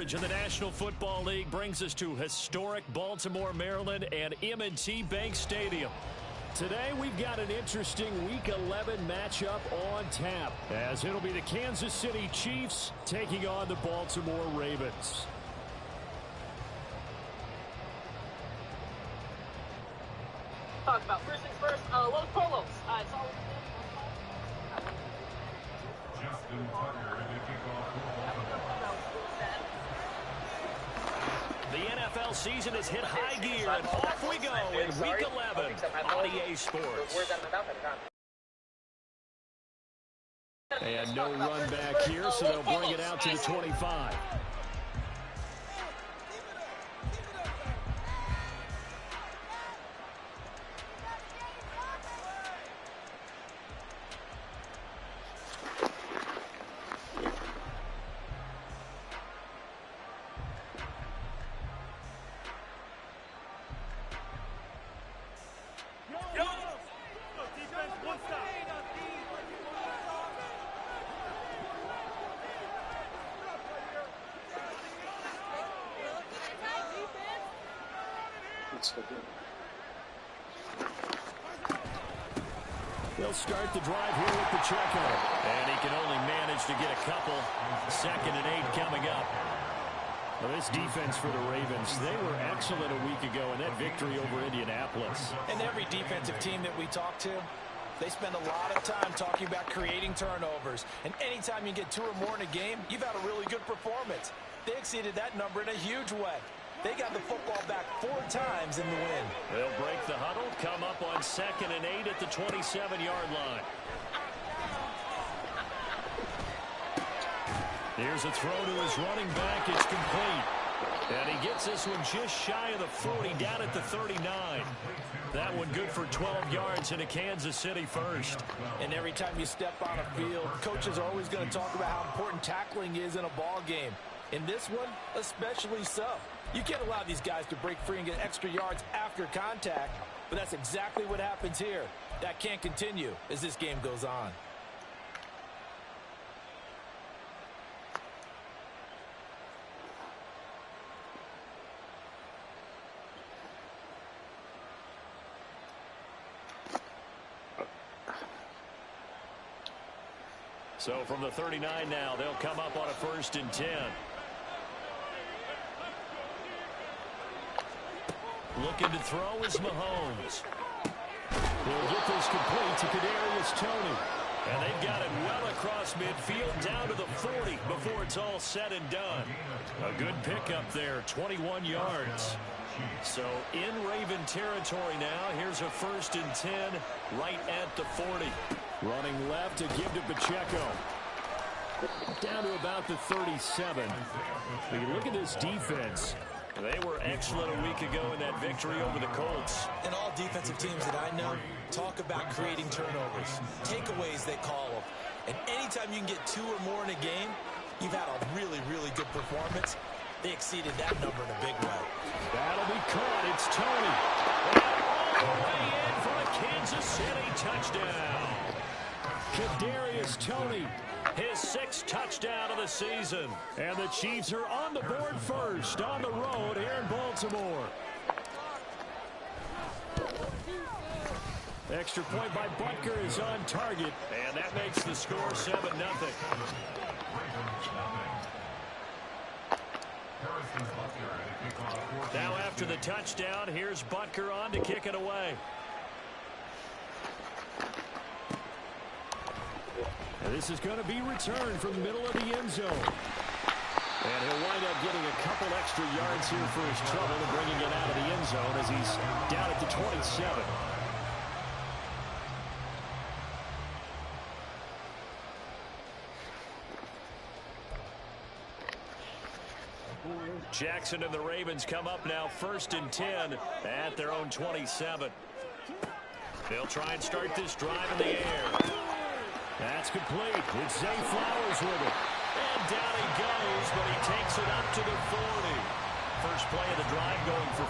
coverage in the National Football League brings us to historic Baltimore, Maryland, and M&T Bank Stadium. Today, we've got an interesting Week 11 matchup on tap, as it'll be the Kansas City Chiefs taking on the Baltimore Ravens. Talk about first things first, Los Polos. It's all Justin Tucker in the kickoff The NFL season has hit high gear, and off we go in Week 11 on EA Sports. And no run back here, so they'll bring it out to the 25. They'll start the drive here with Pacheco. And he can only manage to get a couple. 2nd and 8 coming up. Well, this defense for the Ravens, they were excellent a week ago in that victory over Indianapolis. And every defensive team that we talk to, they spend a lot of time talking about creating turnovers. And anytime you get 2 or more in a game, you've had a really good performance. They exceeded that number in a huge way. They got the football back 4 times in the win. They'll break the huddle, come up on 2nd and 8 at the 27-yard line. Here's a throw to his running back. It's complete. And he gets this one just shy of the 40, down at the 39. That one good for 12 yards in a Kansas City first. And every time you step on a field, coaches are always going to talk about how important tackling is in a ball game. In this one, especially so. You can't allow these guys to break free and get extra yards after contact, but that's exactly what happens here. That can't continue as this game goes on. So from the 39 now, they'll come up on a 1st and 10. Looking to throw is Mahomes. He'll get this complete to Kadarius Toney. And they've got it well across midfield down to the 40 before it's all said and done. A good pickup there, 21 yards. So in Raven territory now, here's a 1st and 10 right at the 40. Running left to give to Pacheco. Down to about the 37. When you look at this defense, they were excellent a week ago in that victory over the Colts. And all defensive teams that I know talk about creating turnovers. Takeaways, they call them. And anytime you can get 2 or more in a game, you've had a really, really good performance. They exceeded that number in a big way. That'll be caught. It's Toney. All the way in for a Kansas City touchdown. Kadarius Toney, his 6th touchdown of the season. And the Chiefs are on the board first on the road here in Baltimore. Extra point by Butker is on target, and that makes the score 7-0. Now after the touchdown, here's Butker on to kick it away. And this is going to be returned from the middle of the end zone. And he'll wind up getting a couple extra yards here for his trouble and bringing it out of the end zone as he's down at the 27. Jackson and the Ravens come up now 1st and 10 at their own 27. They'll try and start this drive in the air. That's complete. It's Zay Flowers with it. And down he goes, but he takes it up to the 40. First play of the drive going for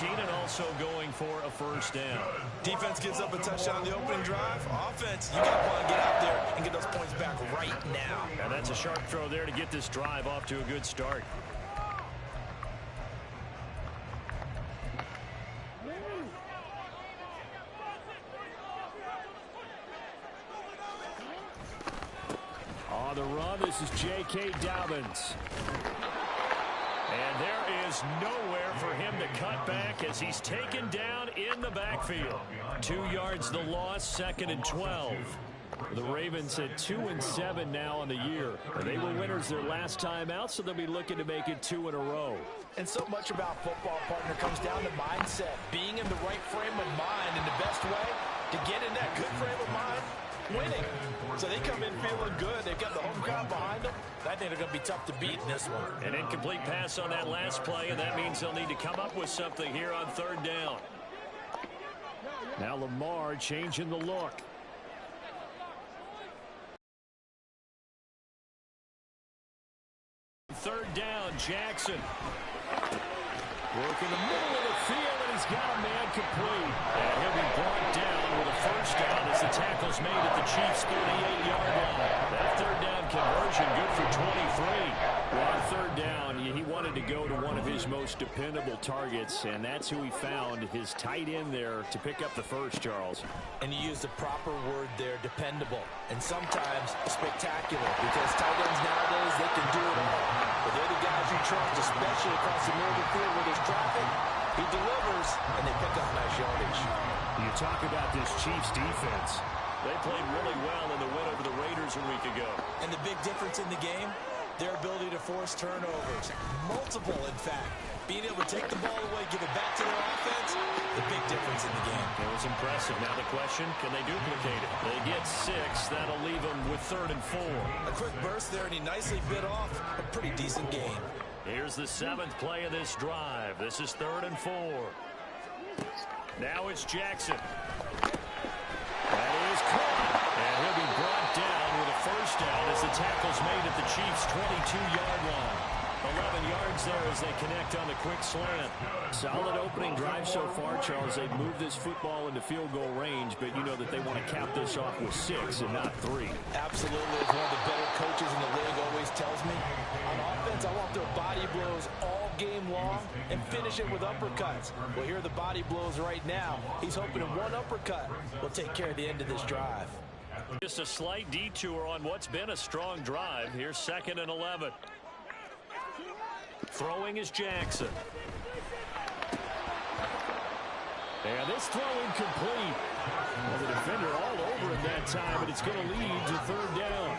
14 and also going for a 1st down. Defense gives up a touchdown on the opening drive. Offense, you got to want to get out there and get those points back right now. And that's a sharp throw there to get this drive off to a good start. down. This is J.K. Dobbins. And there is nowhere for him to cut back as he's taken down in the backfield. 2 yards the loss, 2nd and 12. The Ravens at 2-7 now on the year. They were winners their last time out, so they'll be looking to make it 2 in a row. And so much about football, partner, comes down to mindset. Being in the right frame of mind, and the best way to get in that good frame of mind, winning. So they come in feeling good. They've got the home crowd behind them. I think they're going to be tough to beat in this one. An incomplete pass on that last play, and that means they'll need to come up with something here on 3rd down. Now Lamar changing the look. 3rd down, Jackson. Work in the middle of the field, and he's got a man complete. And he'll be brought down with a 1st down as the tackle's made at the Chiefs' 38-yard line. That 3rd down conversion good for 23. Well, on 3rd down, he wanted to go to one of his most dependable targets, and that's who he found, his tight end there, to pick up the 1st, Charles. And he used the proper word there, dependable, and sometimes spectacular, because tight ends nowadays, they can do it all. But they're the guys you trust, especially across the middle of the field where there's traffic. He delivers, and they pick up nice yardage. You talk about this Chiefs defense. They played really well in the win over the Raiders a week ago. And the big difference in the game, their ability to force turnovers. Multiple, in fact. Being able to take the ball away, give it back to their offense, the big difference in the game. It was impressive. Now the question, can they duplicate it? They get 6. That'll leave them with 3rd and 4. A quick burst there, and he nicely bit off a pretty decent gain. Here's the 7th play of this drive. This is 3rd and 4. Now it's Jackson. That is caught. And he'll be brought down with a 1st down as the tackle's made at the Chiefs' 22-yard line. 11 yards there as they connect on the quick slant. Solid opening drive so far, Charles. They've moved this football into field goal range, but you know that they want to cap this off with 6 and not 3. Absolutely. As one of the better coaches in the league always tells me, on offense, I want their body blows all game long and finish it with uppercuts. Well, here are the body blows right now. He's hoping in one uppercut will take care of the end of this drive. Just a slight detour on what's been a strong drive. Here's 2nd and 11. Throwing is Jackson. And this throw incomplete. Well, the defender all over it that time, but it's going to lead to 3rd down.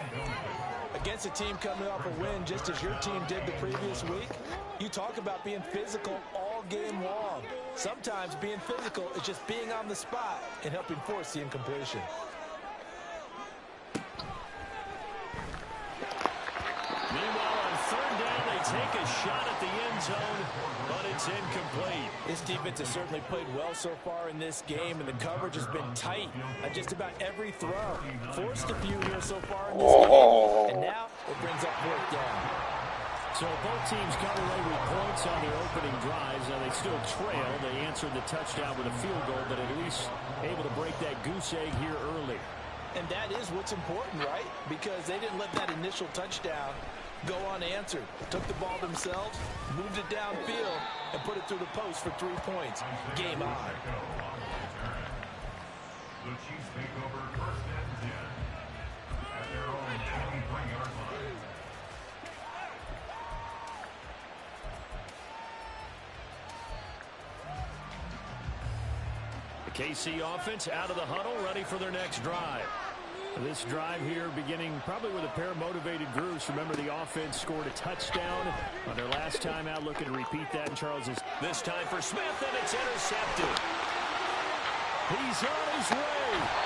Against a team coming off a win just as your team did the previous week, you talk about being physical all game long. Sometimes being physical is just being on the spot and helping force the incompletion. Meanwhile, on 3rd down, they take a shot at the end zone, but it's incomplete. This defense has certainly played well so far in this game, and the coverage has been tight on just about every throw. Forced a few here so far in this game, and now it brings up 4th down. So both teams come away with points on their opening drives. Now they still trail. They answered the touchdown with a field goal, but at least able to break that goose egg here early. And that is what's important, right? Because they didn't let that initial touchdown go unanswered. Took the ball themselves, moved it downfield, and put it through the post for 3 points. Game on. The Chiefs take over 1st and 10 at their own 23-yard line. The KC offense out of the huddle, ready for their next drive. This drive here beginning probably with a pair of motivated groups. Remember, the offense scored a touchdown on their last time out. Looking to repeat that. And Charles is this time for Smith, and it's intercepted. He's on his way.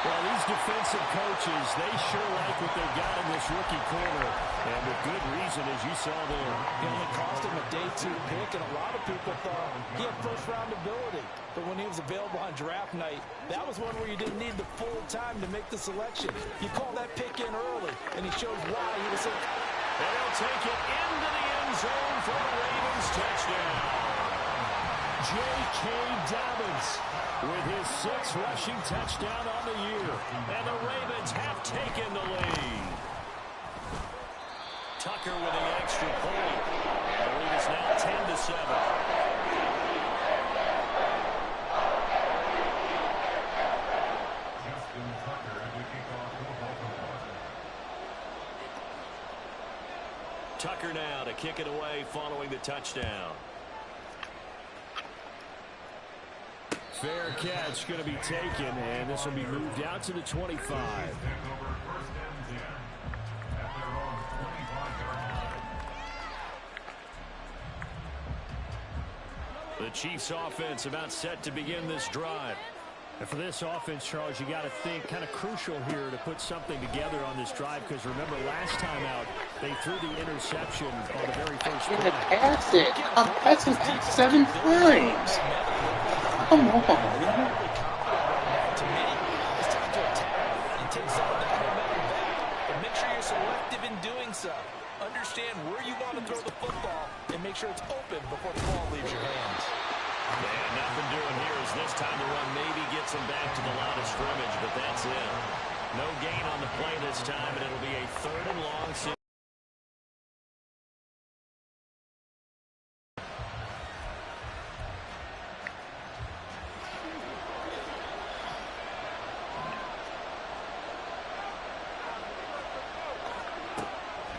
Well, these defensive coaches, they sure like what they've got in this rookie corner. And with good reason, as you saw there. It only cost him a day 2 pick, and a lot of people thought he had first-round ability. But when he was available on draft night, that was one where you didn't need the full time to make the selection. You call that pick in early, and he shows why he was so... And he'll take it into the end zone for the Ravens touchdown. J.K. Dobbins with his 6th rushing touchdown on the year. And the Ravens have taken the lead. Tucker with the extra point. The lead is now 10-7. kick it away following the touchdown. Fair catch going to be taken, and this will be moved out to the 25. The Chiefs offense about set to begin this drive. And for this offense, Charles, you got to think kind of crucial here to put something together on this drive, because remember last time out they threw the interception on the very first You're drive. gonna pass it. I'll pass it 7 times. Come on. To me, it's time to attack and take some of that momentum back. But make sure you're selective in doing so. Understand where you want to throw the football and make sure it's open before the ball leaves your hands. And nothing doing here is this time the run maybe gets him back to the line of scrimmage, but that's it. No gain on the play this time, and it'll be a 3rd and long.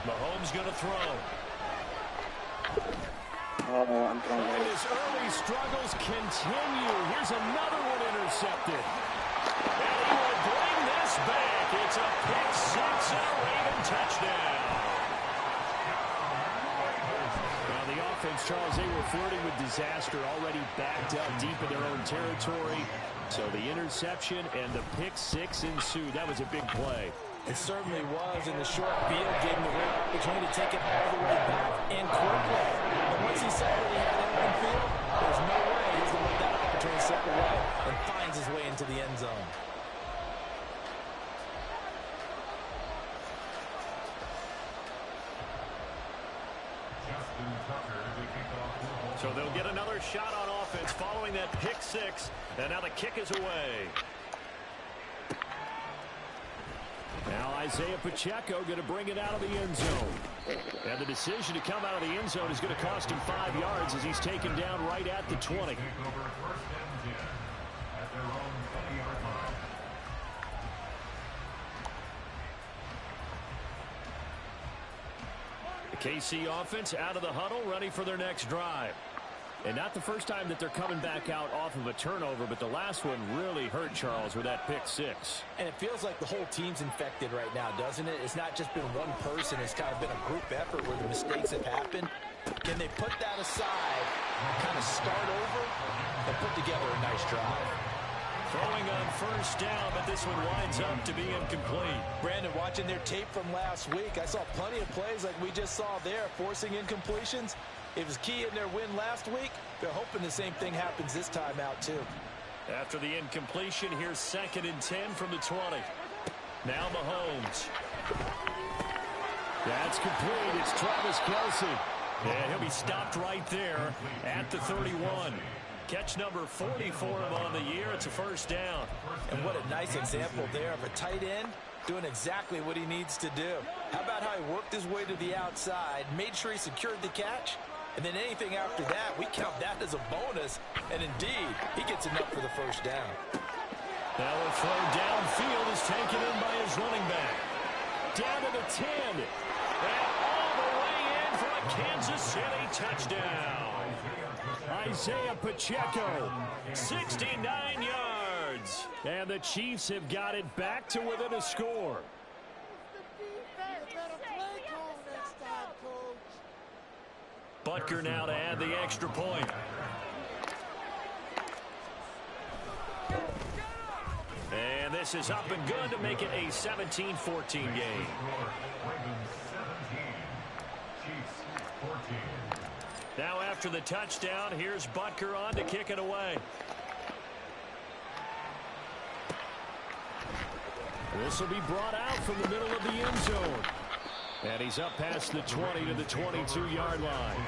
Mahomes going to throw. Oh, I'm throwing And it. his early struggles continue. Here's another one intercepted. And he will bring this back. It's a pick 6 and a Raven touchdown. Now the offense, Charles, they were flirting with disaster, already backed up deep in their own territory. So the interception and the pick 6 ensued. That was a big play. It certainly was, and the short field gave him a rare opportunity to take it all the way back and quickly. And once he saw that he had it on field, there's no way he's going to let that opportunity slip away, and finds his way into the end zone. So they'll get another shot on offense following that pick 6, and now the kick is away. Now Isaiah Pacheco going to bring it out of the end zone. And the decision to come out of the end zone is going to cost him 5 yards as he's taken down right at the 20. The KC offense out of the huddle, ready for their next drive. And not the first time that they're coming back out off of a turnover, but the last one really hurt, Charles, with that pick 6. And it feels like the whole team's infected right now, doesn't it? It's not just been one person. It's kind of been a group effort where the mistakes have happened. Can they put that aside, kind of start over, and put together a nice drive? Throwing on first down, but this one winds up to be incomplete. Brandon, watching their tape from last week, I saw plenty of plays like we just saw there, forcing incompletions. It was key in their win last week. They're hoping the same thing happens this time out, too. After the incompletion, here's 2nd and 10 from the 20. Now Mahomes. That's complete. It's Travis Kelce. And he'll be stopped right there at the 31. Catch number 40 for him on the year. It's a first down. And what a nice example there of a tight end doing exactly what he needs to do. How about how he worked his way to the outside, made sure he secured the catch, and then anything after that, we count that as a bonus. And indeed, he gets enough for the first down. Now a throw downfield is taken in by his running back. Down to the 10. And all the way in for a Kansas City touchdown. Isaiah Pacheco, 69 yards. And the Chiefs have got it back to within a score. Butker now to add the extra point. And this is up and good to make it a 17-14 game. Now after the touchdown, here's Butker on to kick it away. This will be brought out from the middle of the end zone. And he's up past the 20 to the 22-yard line.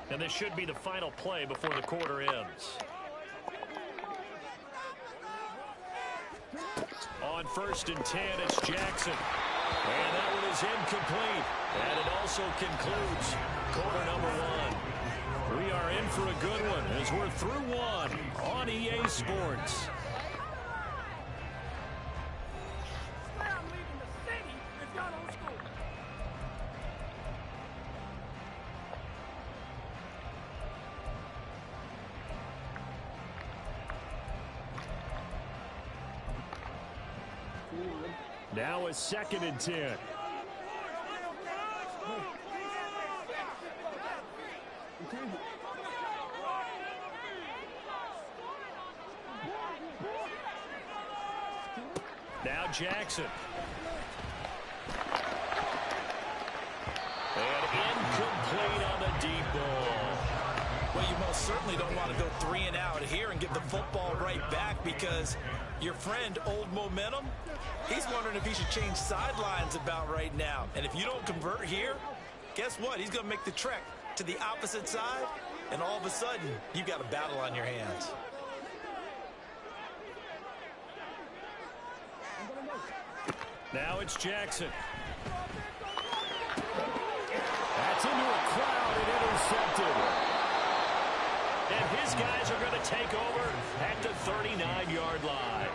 And this should be the final play before the quarter ends. On 1st and 10, it's Jackson. And that one is incomplete. And it also concludes quarter number 1. We are in for a good one as we're through one on EA Sports. Now a 2nd and 10. Now Jackson. And incomplete on the deep ball. Well, you most certainly don't want to go 3 and out here and give the football right back, because your friend, Old Momentum, he's wondering if he should change sidelines about right now. And if you don't convert here, guess what? He's going to make the trek to the opposite side, and all of a sudden, you've got a battle on your hands. Now it's Jackson. That's into a crowd and intercepted. And his guys are going to take over at the 39-yard line.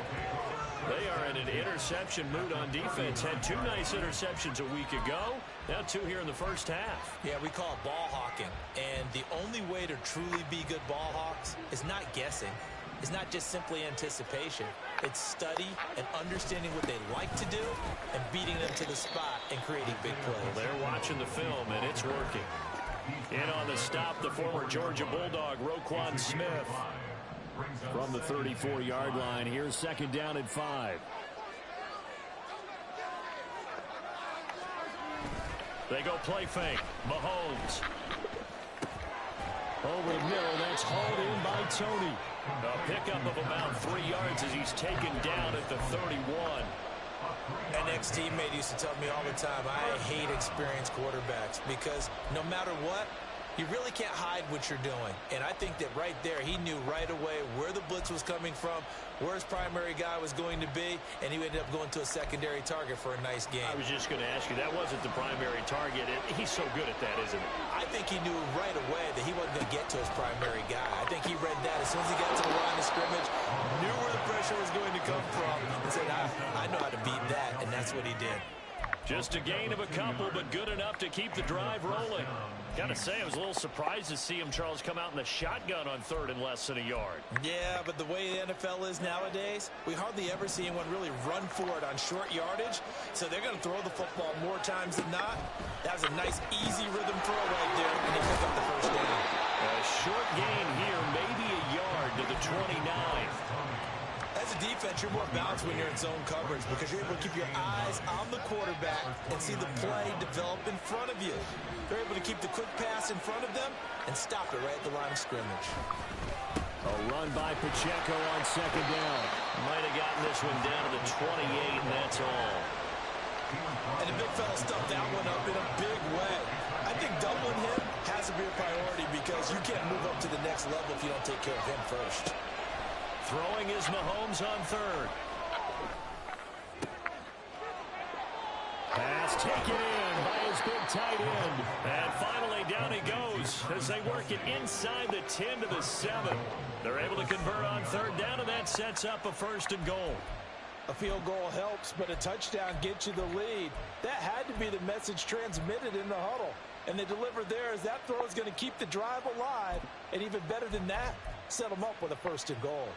They are in an interception mood on defense. Had 2 nice interceptions a week ago. Now 2 here in the first half. Yeah, we call it ball hawking. And the only way to truly be good ball hawks is not guessing. It's not just simply anticipation. It's study and understanding what they like to do and beating them to the spot and creating big plays. Well, they're watching the film, and it's working. In on the stop, the former Georgia Bulldog, Roquan Smith. From the 34-yard line, here's 2nd down and 5. They go play fake. Mahomes. Over the middle, that's hauled in by Tony. A pickup of about 3 yards as he's taken down at the 31. An ex-teammate used to tell me all the time, I hate experienced quarterbacks, because no matter what, you really can't hide what you're doing. And I think that right there, he knew right away where the blitz was coming from, where his primary guy was going to be, and he ended up going to a secondary target for a nice game. I was just going to ask you, that wasn't the primary target. He's so good at that, isn't he? I think he knew right away that he wasn't going to get to his primary guy. I think he read that as soon as he got to the line of scrimmage, knew where the pressure was going to come from, and said, I know how to beat that, and that's what he did. Just a gain of a couple, but good enough to keep the drive rolling. Got to say, I was a little surprised to see him, Charles, come out in the shotgun on 3rd and less than a yard. Yeah, but the way the NFL is nowadays, we hardly ever see anyone really run for it on short yardage. So they're going to throw the football more times than not. That was a nice, easy rhythm throw right there, and he picked up the first down. A short gain here, maybe a yard to the 29. As a defense, you're more balanced when you're in zone coverage, because you're able to keep your eyes on the quarterback and see the play develop in front of you. They're able to keep the quick pass in front of them and stop it right at the line of scrimmage. A run by Pacheco on 2nd down. Might have gotten this one down to the 28, and that's all. And the big fella stuffed that one up in a big way. I think doubling him has to be a priority, because you can't move up to the next level if you don't take care of him first. Throwing is Mahomes on 3rd. Pass taken in by his big tight end. And finally down he goes as they work it inside the 10 to the 7. They're able to convert on 3rd down, and that sets up a 1st and goal. A field goal helps, but a touchdown gets you the lead. That had to be the message transmitted in the huddle. And they delivered there, as that throw is going to keep the drive alive. And even better than that, set them up with a 1st and goal.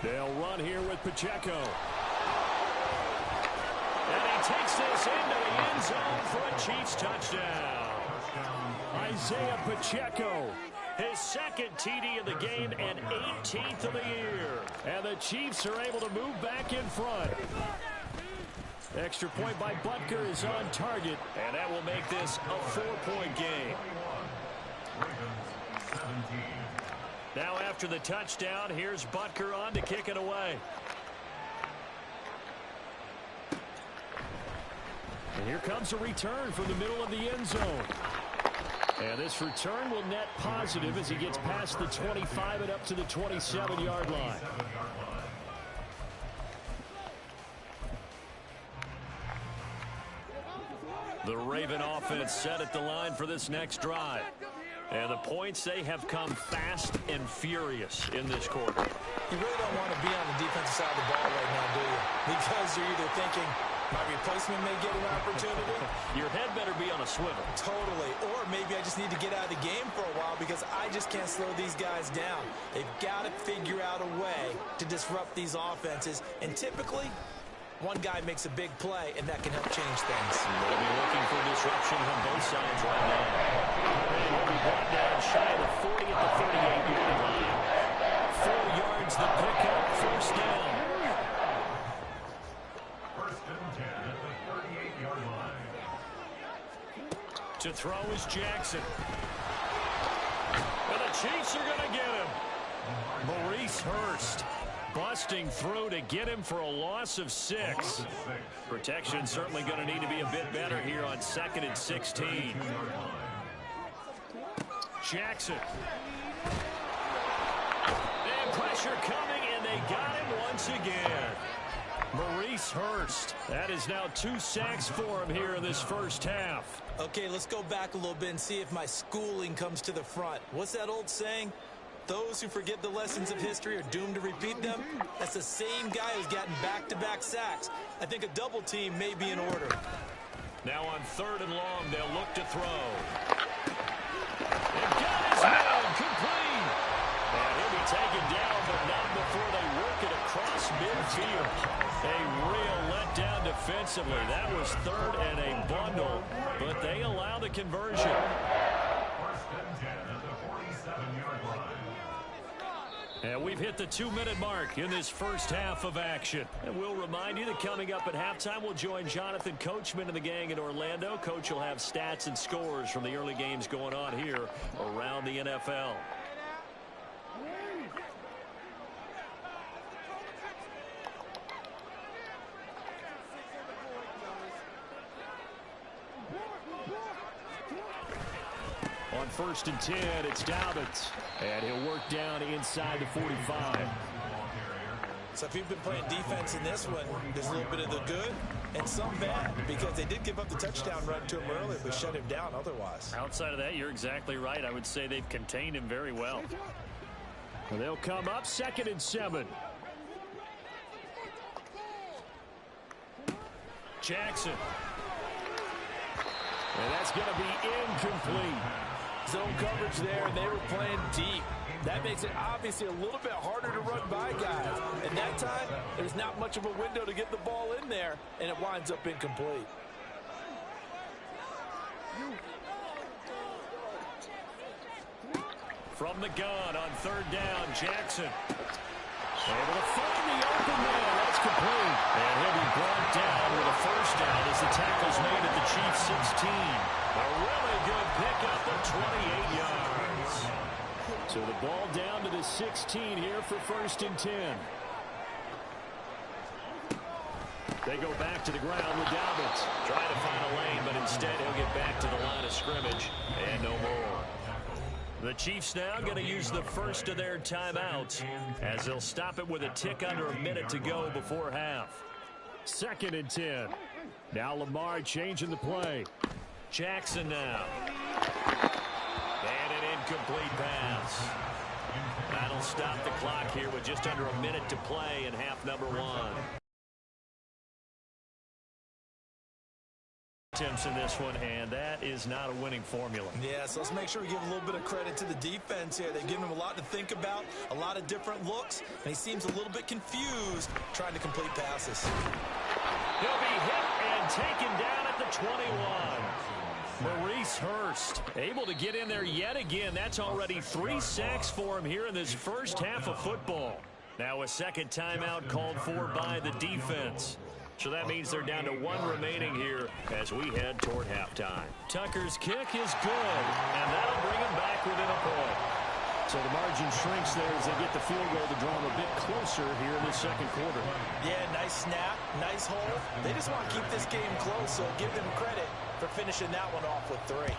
They'll run here with Pacheco. And he takes this into the end zone for a Chiefs touchdown. Isaiah Pacheco, his 2nd TD of the game and 18th of the year. And the Chiefs are able to move back in front. Extra point by Butker is on target, and that will make this a 4-point game. Now after the touchdown, here's Butker on to kick it away. And here comes a return from the middle of the end zone. And this return will net positive as he gets past the 25 and up to the 27-yard line. The Raven offense set at the line for this next drive. And the points, they have come fast and furious in this quarter. You really don't want to be on the defensive side of the ball right now, do you? Because you're either thinking, my replacement may get an opportunity. Your head better be on a swivel. Totally. Or maybe I just need to get out of the game for a while because I just can't slow these guys down. They've got to figure out a way to disrupt these offenses. And typically, one guy makes a big play, and that can help change things. They'll be looking for disruption on both sides right now. And he'll be brought down shy of the 40 at the 38-yard line. 4 yards the pickup, first down. First and 10 at the 38-yard line. To throw is Jackson. And the Chiefs are going to get him. Maurice Hurst busting through to get him for a loss of 6. Protection certainly going to need to be a bit better here on 2nd and 16. Jackson. And pressure coming, and they got him once again. Maurice Hurst. That is now 2 sacks for him here in this first half. Okay, let's go back a little bit and see if my schooling comes to the front. What's that old saying? Those who forget the lessons of history are doomed to repeat them. That's the same guy who's gotten back-to-back sacks. I think a double team may be in order. Now on 3rd and long, they'll look to throw. And got his man complete. And he'll be taken down, but not before they work it across midfield. A real letdown defensively. That was 3rd and a bundle, but they allow the conversion. First and 10 at the 47-yard line. And we've hit the 2-minute mark in this first half of action. And we'll remind you that coming up at halftime, we'll join Jonathan Coachman and the gang in Orlando. Coach will have stats and scores from the early games going on here around the NFL. On 1st and 10, it's Dobbins. And he'll work down inside the 45. So if you've been playing defense in this one, there's a little bit of the good and some bad because they did give up the touchdown run to him earlier but shut him down otherwise. Outside of that, you're exactly right. I would say they've contained him very well. They'll come up 2nd and 7. Jackson. And that's going to be incomplete. Zone coverage there, and they were playing deep. That makes it obviously a little bit harder to run by guys. And that time, there's not much of a window to get the ball in there, and it winds up incomplete. From the gun on 3rd down, Jackson. Able to find the open man. That's complete. And he'll be brought down with a first down as the tackle's made at the Chiefs' 16. A really good pickup of 28 yards. So the ball down to the 16 here for 1st and 10. They go back to the ground with Dobbins. Trying to find a lane, but instead he'll get back to the line of scrimmage. And no more. The Chiefs now going to use the first of their timeouts as they'll stop it with a tick under a minute to go before half. 2nd and 10. Now Lamar changing the play. Jackson now. And an incomplete pass. That'll stop the clock here with just under a minute to play in half number 1. Attempts in this one, and that is not a winning formula. Yeah, so let's make sure we give a little bit of credit to the defense here. They've given him a lot to think about, a lot of different looks, and he seems a little bit confused trying to complete passes. He'll be hit and taken down at the 21. Maurice Hurst able to get in there yet again. That's already 3 sacks for him here in this first half of football. Now a second timeout called for by the defense. So that means they're down to 1 remaining here as we head toward halftime. Tucker's kick is good, and that'll bring him back within a point. So the margin shrinks there as they get the field goal to draw them a bit closer here in the second quarter. Yeah, nice snap, nice hole. They just want to keep this game close, so give them credit for finishing that one off with 3.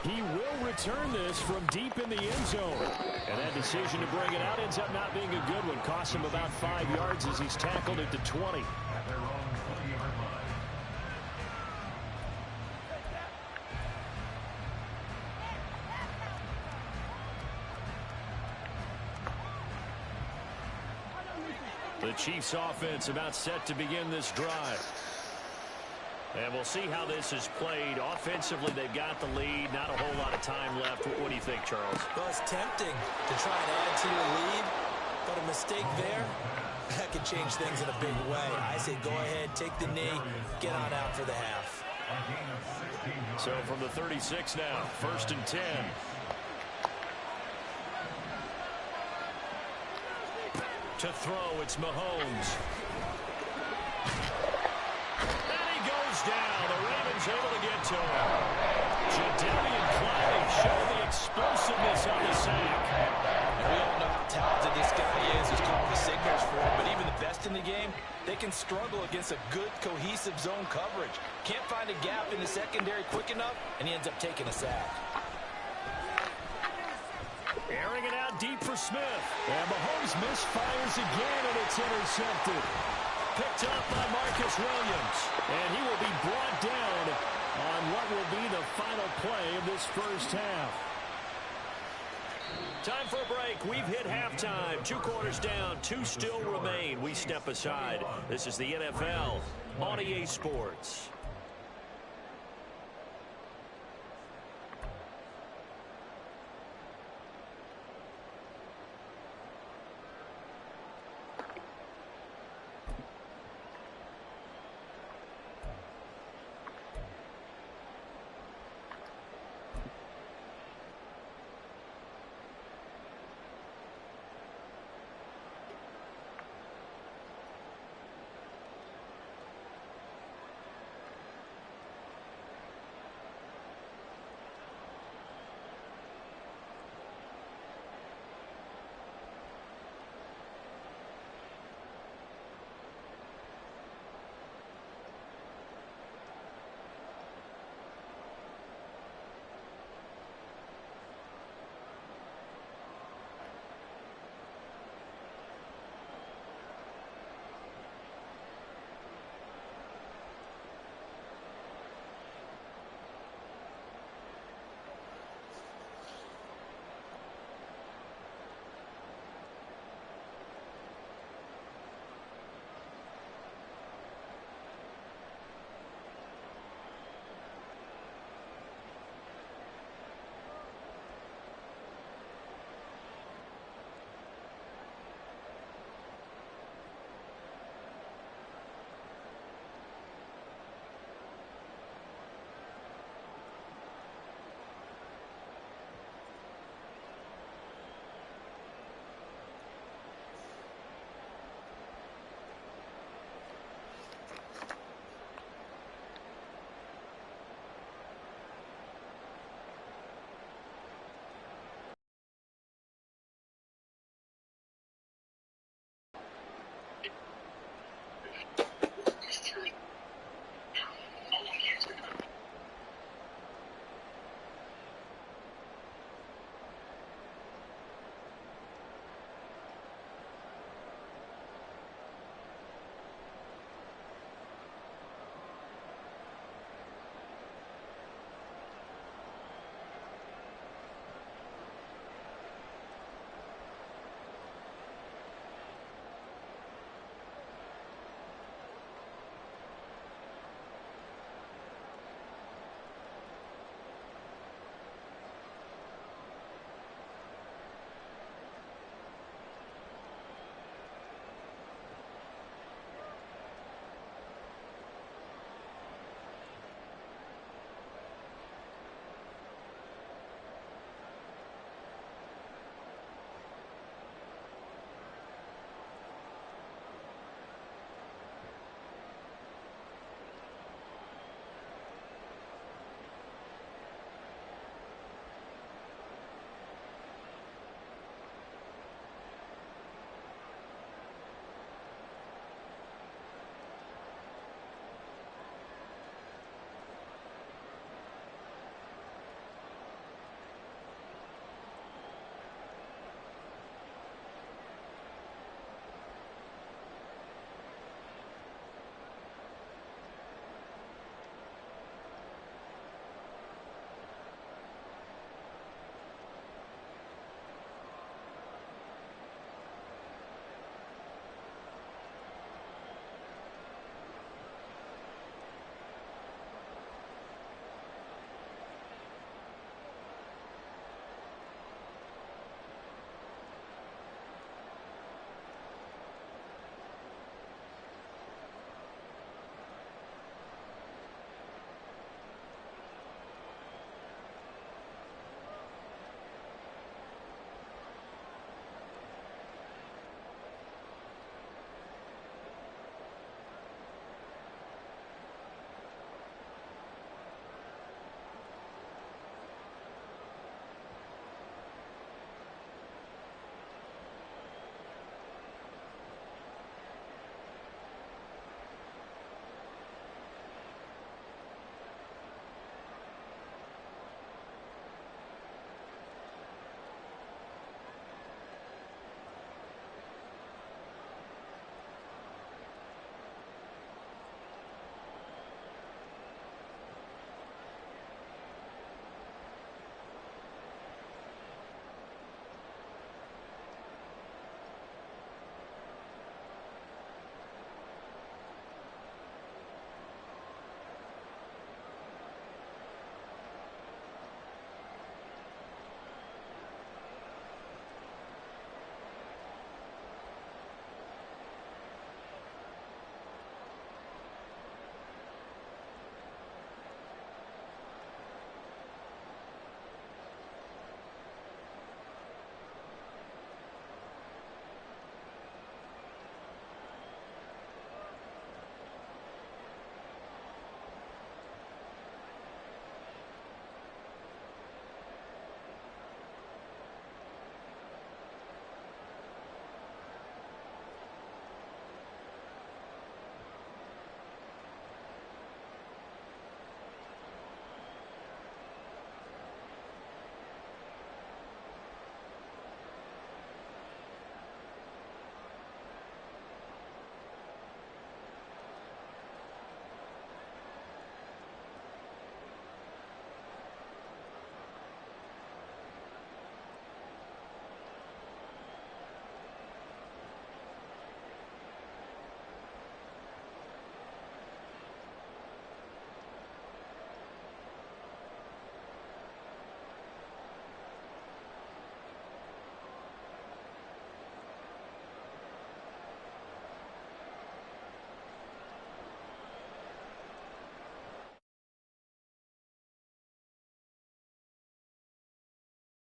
He will return this from deep in the end zone. And that decision to bring it out ends up not being a good one. Costs him about 5 yards as he's tackled at the 20. At their own 20-yard line. The Chiefs offense about set to begin this drive. And we'll see how this is played. Offensively, they've got the lead. Not a whole lot of time left. What do you think, Charles? Well, it's tempting to try and add to your lead, but a mistake there, that could change things in a big way. I say go ahead, take the knee, get on out for the half. So from the 36 now, 1st and 10. To throw, it's Mahomes. And he goes down. The Ravens able to get to him. Jadeveon Clowney showing the explosiveness on the sack. And we all know how talented this guy is. He's calling the signals for him, but even the best in the game, they can struggle against a good, cohesive zone coverage. Can't find a gap in the secondary quick enough, and he ends up taking a sack. Airing it out deep for Smith. And Mahomes misfires again, and it's intercepted. Picked up by Marcus Williams. And he will be brought down on what will be the final play of this first half. Time for a break. We've hit halftime. 2 quarters down. 2 still remain. We step aside. This is the NFL on EA Sports.